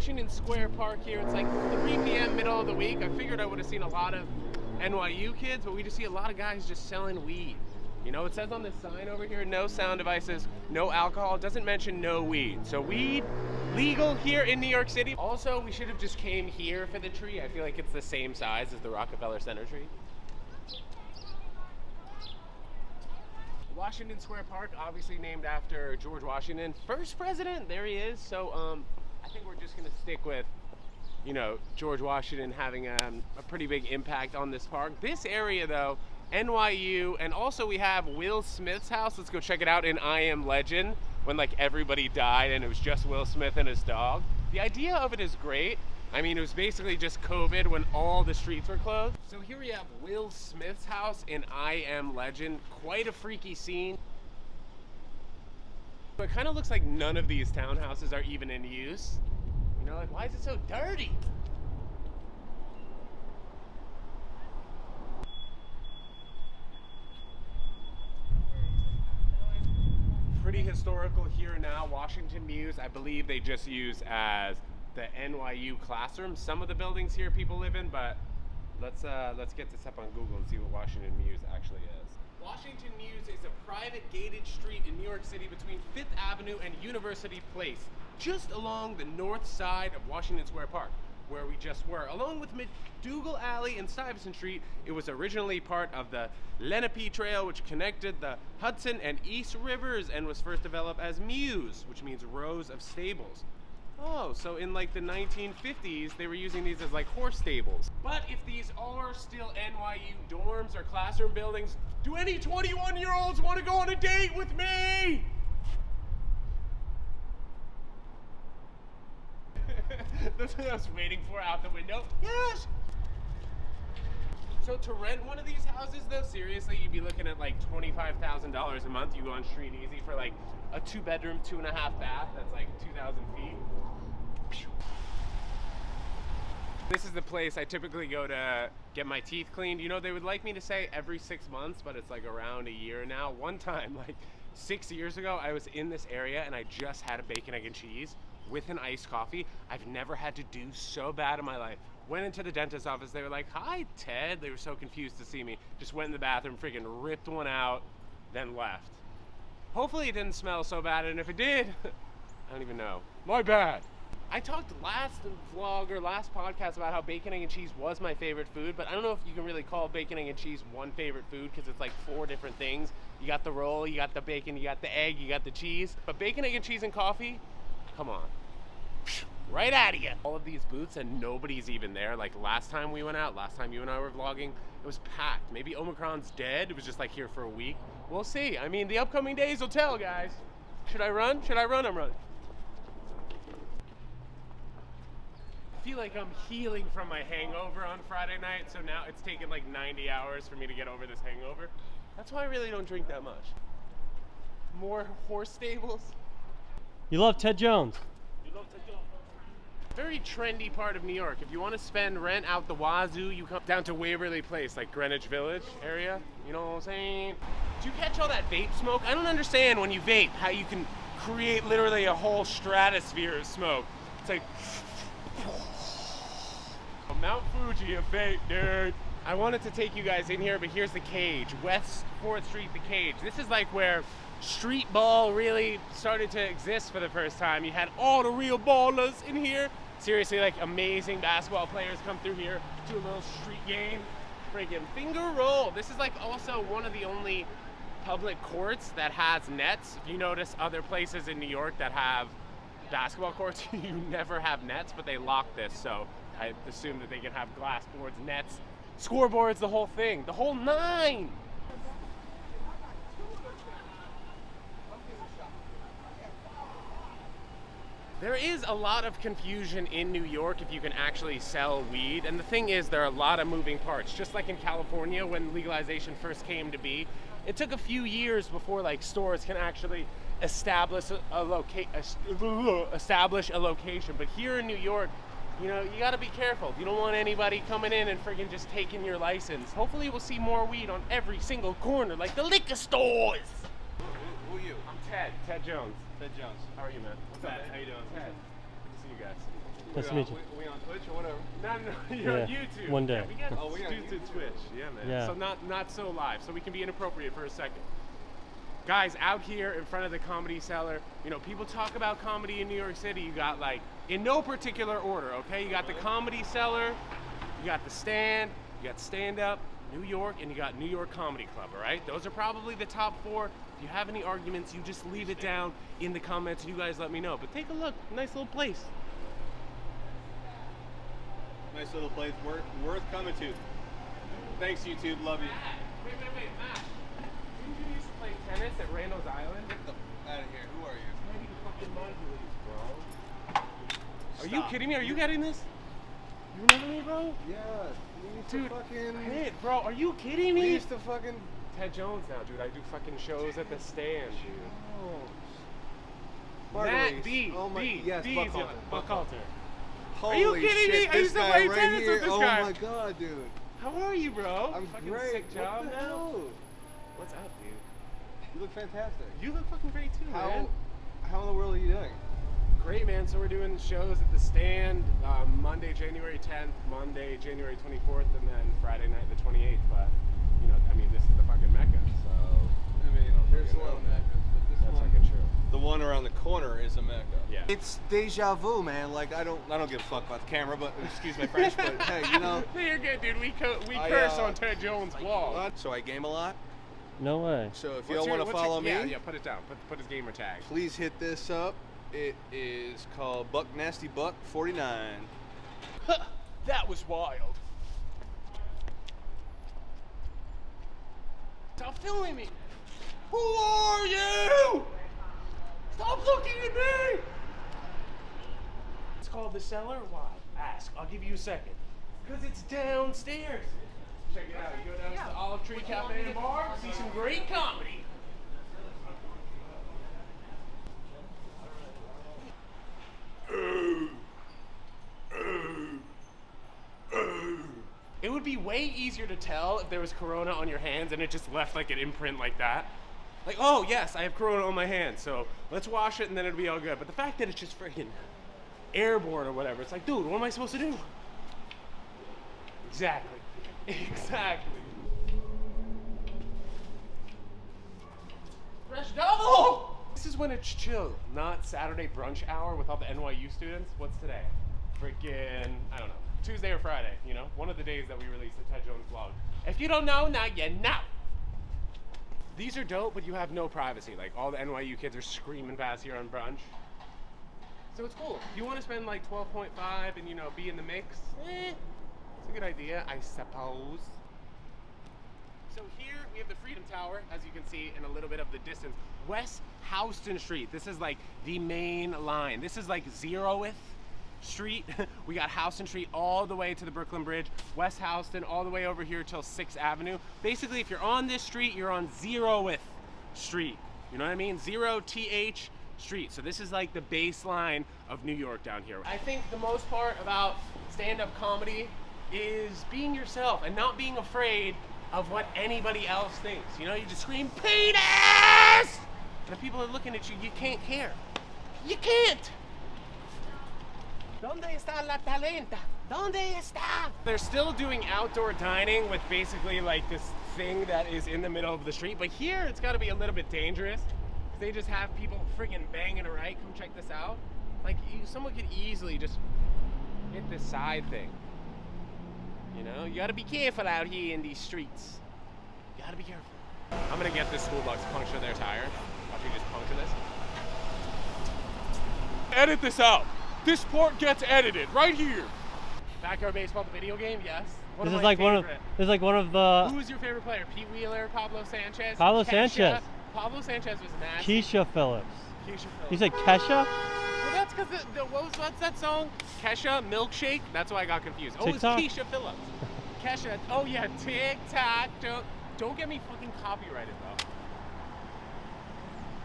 Washington Square Park here. It's like 3 p.m. middle of the week. I figured I would have seen a lot of NYU kids, but we just see a lot of guys just selling weed. You know, it says on this sign over here, no sound devices, no alcohol. It doesn't mention no weed. So weed, legal here in New York City. Also, we should have just came here for the tree. I feel like it's the same size as the Rockefeller Center tree. Washington Square Park, obviously named after George Washington, first president. There he is. So I think we're just gonna stick with, you know, George Washington having a pretty big impact on this park. This area though, NYU, and also we have Will Smith's house. Let's go check it out in I Am Legend, when like everybody died and it was just Will Smith and his dog. The idea of it is great. I mean, it was basically just COVID when all the streets were closed. So here we have Will Smith's house in I Am Legend. Quite a freaky scene. It kind of looks like none of these townhouses are even in use. You know, like, why is it so dirty? Pretty historical here now. Washington Muse, I believe they just use as the NYU classroom. Some of the buildings here people live in, but let's get this up on Google and see what Washington Muse actually is. Washington Muse is a private gated street in New York City between 5th Avenue and University Place, just along the north side of Washington Square Park, where we just were. Along with McDougal Alley and Stuyvesant Street, it was originally part of the Lenape Trail, which connected the Hudson and East Rivers and was first developed as Mews, which means rows of stables. Oh, so in like the 1950s, they were using these as like horse stables. But if these are still NYU dorms or classroom buildings, do any 21-year-olds want to go on a date with me? That's what I was waiting for out the window. Yes! So to rent one of these houses though, seriously, you'd be looking at like $25,000 a month. You go on Street Easy for like a 2-bedroom, 2.5 bath. That's like 2,000 feet. This is the place I typically go to get my teeth cleaned. You know, they would like me to say every 6 months, but it's like around a year now. One time, like 6 years ago, I was in this area and I just had a bacon, egg, and cheese with an iced coffee. I've never had to do so bad in my life. Went into the dentist's office. They were like, "Hi, Ted." They were so confused to see me. Just went in the bathroom, freaking ripped one out, then left. Hopefully it didn't smell so bad, and if it did, I don't even know. My bad. I talked last vlog or last podcast about how bacon, egg, and cheese was my favorite food, but I don't know if you can really call bacon, egg, and cheese one favorite food because it's like 4 different things. You got the roll, you got the bacon, you got the egg, you got the cheese. But bacon, egg, and cheese and coffee, come on. Right out of you. All of these booths and nobody's even there. Like last time we went out, last time you and I were vlogging, it was packed. Maybe Omicron's dead. It was just like here for a week. We'll see. I mean, the upcoming days will tell, guys. Should I run? Should I run? I'm running. I feel like I'm healing from my hangover on Friday night, so now it's taken like 90 hours for me to get over this hangover. That's why I really don't drink that much. More horse stables. You love Ted Jones. You love Ted Jones. Very trendy part of New York. If you want to spend rent out the wazoo, you come down to Waverly Place, like Greenwich Village area. You know what I'm saying? Do you catch all that vape smoke? I don't understand when you vape how you can create literally a whole stratosphere of smoke. It's like Mount Fuji of vape, dude. I wanted to take you guys in here, but here's the cage. West 4th Street, the cage. This is like where street ball really started to exist for the first time. You had all the real ballers in here. Seriously, like amazing basketball players come through here, do a little street game. Freaking finger roll. This is like also one of the only public courts that has nets. If you notice other places in New York that have basketball courts, you never have nets, but they lock this, so I assume that they can have glass boards, nets, scoreboards, the whole thing, the whole 9. There is a lot of confusion in New York if you can actually sell weed, and the thing is there are a lot of moving parts. Just like in California when legalization first came to be, it took a few years before like stores can actually establish a location. But here in New York, you know, you gotta be careful. You don't want anybody coming in and freaking just taking your license. Hopefully we'll see more weed on every single corner, like the liquor stores. Who are you? I'm Ted Jones. Ted Jones. How are you, man? What's up, man? How you doing? Ted. see you guys. Nice to meet you. We on Twitch or whatever? No, you're on Yeah, YouTube. one day. Yeah, we got Oh, we on dudes at Twitch. Yeah, man. Yeah. So not so live, so we can be inappropriate for a second. Guys, out here in front of the Comedy Cellar, you know, people talk about comedy in New York City. You got, like, in no particular order, okay? You got the Comedy Cellar, you got the Stand, you got Stand Up, New York, and you got New York Comedy Club, all right? Those are probably the top 4. If you have any arguments, you just leave it down in the comments and you guys let me know. But take a look, nice little place. Nice little place, worth coming to. Thanks, YouTube. Love you. Wait, Matt. Didn't you used to play tennis at Randall's Island? Get the f out of here. Who are you? How do you fucking modulate, bro? Are you Stop. kidding me? Are you getting this? You remember me, bro? Yeah. We used Dude, to fucking. Hey, bro, are you kidding We me? used to fucking. Ted Jones now, dude. I do fucking shows at the Stand, dude. Oh. Matt B. Oh my. B. Yes, B. Buckhalter. Buckhalter. Holy you kidding shit, me? I used this to guy play right tennis here. with this oh guy. my god, dude. How are you, bro? I'm fucking great. sick job what the now. hell? What's up, dude? You look fantastic. You look fucking great too, man. How in the world are you doing? Great, man. So we're doing shows at the Stand Monday, January 10th, Monday, January 24th, and then Friday night, the 28th. But you know, I mean, this is the fucking Mecca. So I mean, there's a lot of Meccas, but this that's one, fucking true. the one around the corner is a Mecca. Yeah. It's deja vu, man. Like I don't give a fuck about the camera, but excuse my French, but hey, you know. No, you're good, dude. We I, curse on Ted Jones' vlog. So I game a lot. No way. So if y'all want to follow me, yeah, put it down. Put his gamer tag. please hit this up. It is called Buck Nasty Buck 49. That was wild. Stop filming me. Who are you? Stop looking at me. It's called the Cellar. Why? Ask. I'll give you a second. Because it's downstairs. Check it out. You go down to the Olive Tree Cafe and Bar, see some great comedy. It would be way easier to tell if there was Corona on your hands and it just left like an imprint like that. Like, oh yes, I have Corona on my hands, so let's wash it and then it'll be all good. But the fact that it's just freaking airborne or whatever, it's like, dude, what am I supposed to do? Exactly. Exactly. Fresh double! This is when it's chill, not Saturday brunch hour with all the NYU students. What's today? Freaking, I don't know, Tuesday or Friday, you know? One of the days that we release the Ted Jones vlog. If you don't know, now you know. These are dope, but you have no privacy. Like, all the NYU kids are screaming past here on brunch. So it's cool. If you want to spend like 12.5 and, you know, be in the mix, it's a good idea, I suppose. So here we have the Freedom Tower, as you can see in a little bit of the distance. West Houston Street. This is like the main line. This is like 0th Street. We got Houston Street all the way to the Brooklyn Bridge. West Houston all the way over here till 6th Avenue. Basically, if you're on this street, you're on 0th Street. You know what I mean? 0th Street. So this is like the baseline of New York down here. I think the most part about stand-up comedy is being yourself and not being afraid of what anybody else thinks. You know, you just scream, penis! And if people are looking at you, you can't care. You can't! ¿Dónde está la talenta? ¿Dónde está? They're still doing outdoor dining with basically like this thing that is in the middle of the street, but here it's gotta be a little bit dangerous. They just have people freaking banging a right. Come check this out. Like, someone could easily just hit this side thing. You know, you gotta be careful out here in these streets. You gotta be careful. I'm gonna get this school bus to puncture their tire. Watch me just puncture this. Edit this out. This part gets edited right here. Backyard Baseball, the video game, yes. This is like one of the. Who is your favorite player? Pete Wheeler, Pablo Sanchez? Pablo Kesha? Sanchez. Pablo Sanchez was nasty. Keisha Phillips. Keisha Phillips. You said Kesha? Well, that's because what's that song? Kesha, Milkshake? That's why I got confused. Oh, TikTok? it's Keisha Phillips. Kesha, oh yeah, TikTok. Don't get me fucking copyrighted though.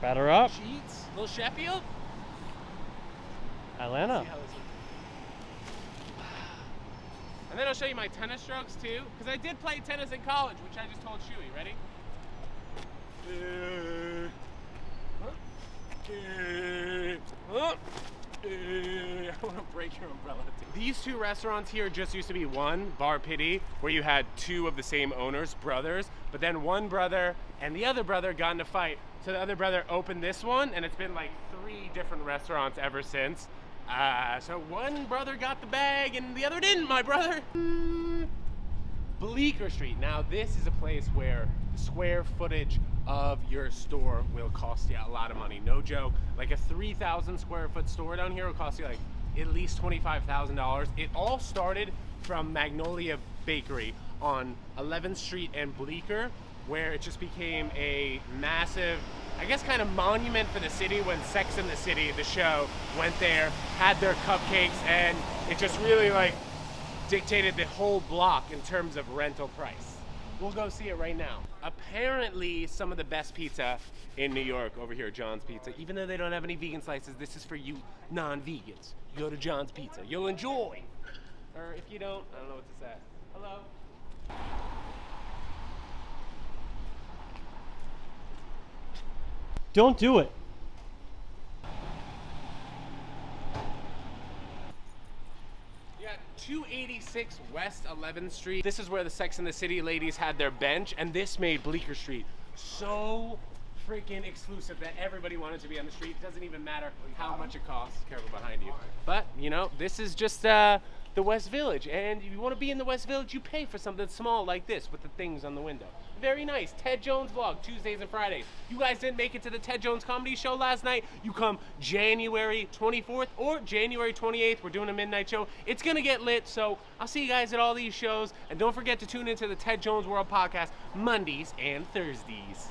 Batter up. Cheats? Little Sheffield? Atlanta. See how this is. And then I'll show you my tennis strokes too, because I did play tennis in college, which I just told Shuey. Ready? want to break your umbrella. These two restaurants here just used to be one, Bar Pity, where you had two of the same owners, brothers, but then one brother and the other brother got in a fight. So the other brother opened this one, and it's been like 3 different restaurants ever since. So one brother got the bag and the other didn't, my brother. Bleeker Street. Now this is a place where the square footage of your store will cost you a lot of money. No joke. Like a 3,000 square foot store down here will cost you like at least $25,000. It all started from Magnolia Bakery on 11th Street and Bleeker, where it just became a massive, I guess, kind of monument for the city when Sex and the City, the show, went there, had their cupcakes, and it just really like dictated the whole block in terms of rental price. We'll go see it right now. Apparently, some of the best pizza in New York over here at John's Pizza. Even though they don't have any vegan slices, this is for you non-vegans. You go to John's Pizza, you'll enjoy. Or if you don't, I don't know what to say. Hello? Don't do it. You got 286 West 11th Street. This is where the Sex and the City ladies had their bench, and this made Bleeker Street so freaking exclusive that everybody wanted to be on the street. It doesn't even matter how much it costs. Careful behind you. But, you know, this is just the West Village, and if you want to be in the West Village, you pay for something small like this with the things on the window. Very nice. Ted Jones vlog, Tuesdays and Fridays. You guys didn't make it to the Ted Jones comedy show last night. You come January 24th or January 28th. We're doing a midnight show. It's going to get lit, so I'll see you guys at all these shows. And don't forget to tune into the Ted Jones World podcast Mondays and Thursdays.